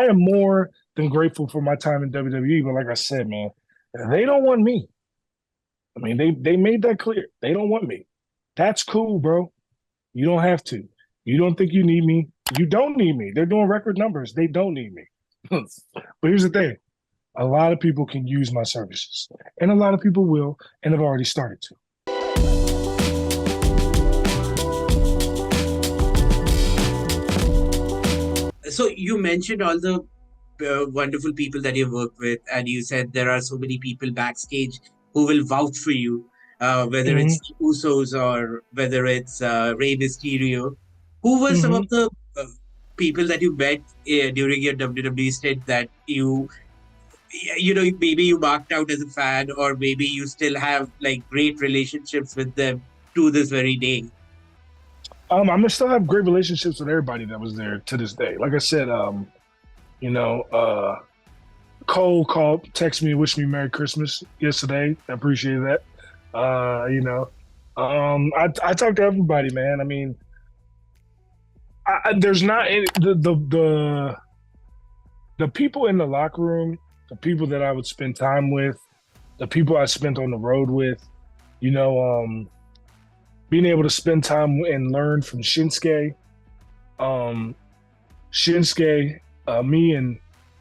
I am more than grateful for my time in WWE. But like I said, man, they don't want me. I mean, they made that clear. They don't want me. That's cool, bro. You don't have to. You don't think you need me. You don't need me. They're doing record numbers. They don't need me. But here's the thing. A lot of people can use my services. And a lot of people will and have already started to. So you mentioned all the wonderful people that you work with, and you said there are so many people backstage who will vouch for you, whether it's the Usos or whether it's Rey Mysterio. Who were some of the people that you met during your WWE stint that maybe you marked out as a fan, or maybe you still have like great relationships with them to this very day? I'm gonna still have great relationships with everybody that was there to this day. Like I said, Cole called, texted me, wished me Merry Christmas yesterday. I appreciate that. I talk to everybody, man. I mean, there's not any, the people in the locker room, the people that I would spend time with, the people I spent on the road with, being able to spend time and learn from Shinsuke. Me and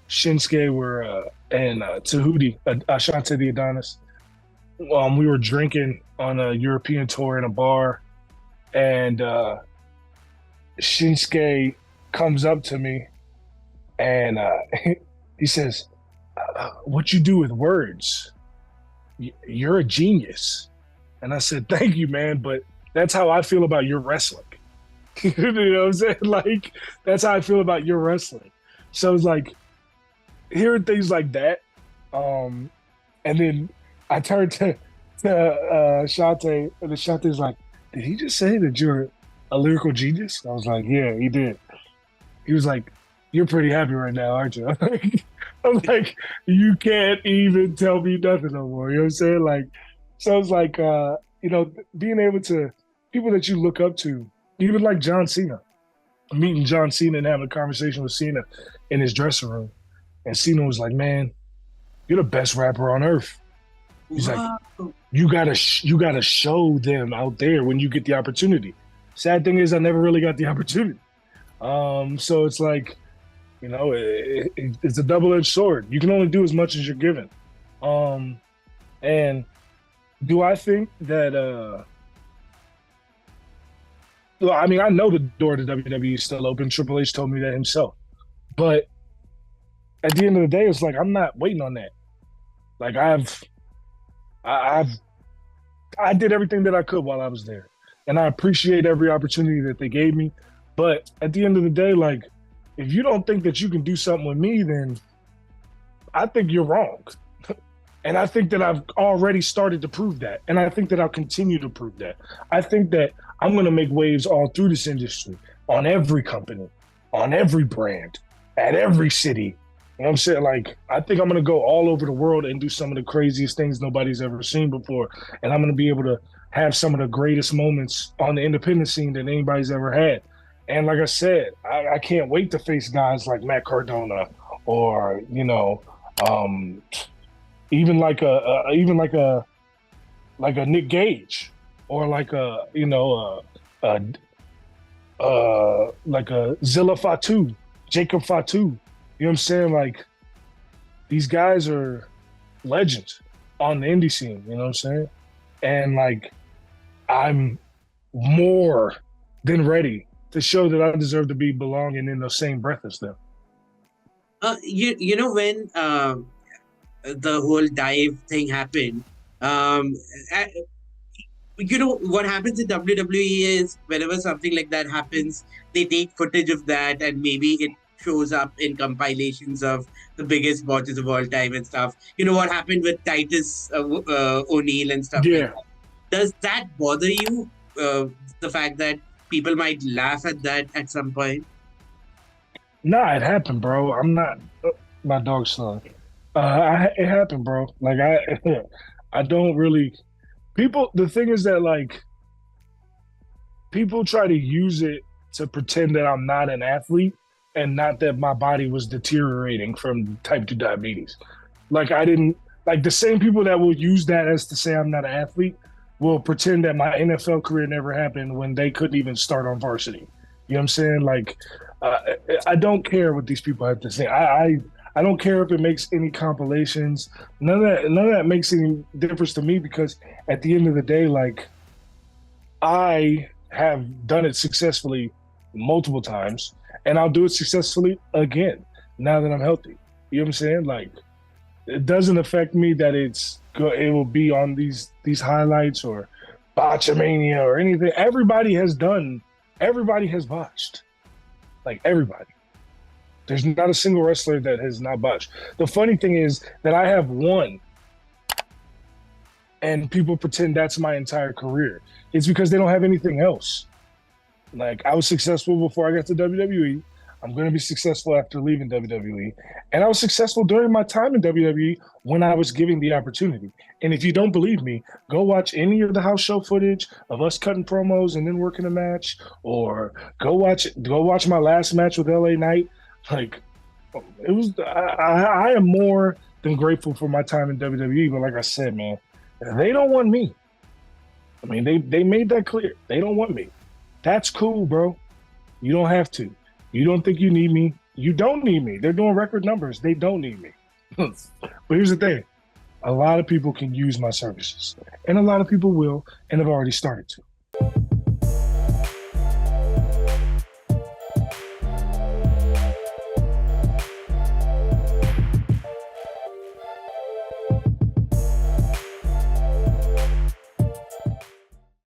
Shinsuke were, and Tahuti, Ashante the Adonis. We were drinking on a European tour in a bar, and Shinsuke comes up to me and he says, what you do with words, you're a genius. And I said, thank you, man, but that's how I feel about your wrestling. You know what I'm saying? Like, that's how I feel about your wrestling. So it's like, hearing things like that. And then I turned to Shante, and the Shante's like, did he just say that you're a lyrical genius? I was like, yeah, he did. He was like, you're pretty happy right now, aren't you? I'm like, you can't even tell me nothing no more. You know what I'm saying? Like, so it's like, being able to, people that you look up to, even like John Cena, meeting John Cena and having a conversation with Cena in his dressing room. And Cena was like, man, you're the best rapper on earth. He's like, you gotta show them out there when you get the opportunity. Sad thing is I never really got the opportunity. So it's like, it's a double-edged sword. You can only do as much as you're given. And do I think that, I mean, I know the door to WWE is still open. Triple H told me that himself. But at the end of the day, it's like, I'm not waiting on that. Like, I did everything that I could while I was there. And I appreciate every opportunity that they gave me. But at the end of the day, like, if you don't think that you can do something with me, then I think you're wrong. And I think that I've already started to prove that. And I think that I'll continue to prove that. I think that I'm going to make waves all through this industry, on every company, on every brand, at every city. You know what I'm saying? Like, I think I'm going to go all over the world and do some of the craziest things nobody's ever seen before. And I'm going to be able to have some of the greatest moments on the independent scene that anybody's ever had. And like I said, I can't wait to face guys like Matt Cardona or, even like a Nick Gage or like a Zilla Fatu, Jacob Fatu. You know what I'm saying? Like, these guys are legends on the indie scene, you know what I'm saying? And like, I'm more than ready to show that I deserve to be belonging in the same breath as them. When the whole dive thing happened, what happens in WWE is whenever something like that happens, they take footage of that and maybe it shows up in compilations of the biggest botches of all time and stuff. You know what happened with Titus O'Neil and stuff like that. Does that bother you? The fact that people might laugh at that at some point? Nah, it happened, bro. I'm not my dog's son. It happened, bro. Like, I don't really. People. The thing is that, like, people try to use it to pretend that I'm not an athlete, and not that my body was deteriorating from type 2 diabetes. Like I didn't like the same people that will use that as to say I'm not an athlete will pretend that my NFL career never happened when they couldn't even start on varsity. You know what I'm saying? Like uh, I don't care what these people have to say. I don't care if it makes any compilations. None of that makes any difference to me because at the end of the day, like I have done it successfully multiple times, and I'll do it successfully again now that I'm healthy. You know what I'm saying? Like it doesn't affect me that it will be on these highlights or botchamania or anything. Everybody has botched. Like everybody. There's not a single wrestler that has not botched. The funny thing is that I have won and people pretend that's my entire career. It's because they don't have anything else. Like I was successful before I got to WWE. I'm going to be successful after leaving WWE. And I was successful during my time in WWE when I was given the opportunity. And if you don't believe me, go watch any of the house show footage of us cutting promos and then working a match, or go watch my last match with LA Knight. Like it was, I am more than grateful for my time in WWE. But like I said, man, they don't want me. I mean, they made that clear. They don't want me. That's cool, bro. You don't have to. You don't think you need me? You don't need me. They're doing record numbers. They don't need me. But here's the thing. A lot of people can use my services. And a lot of people will and have already started to.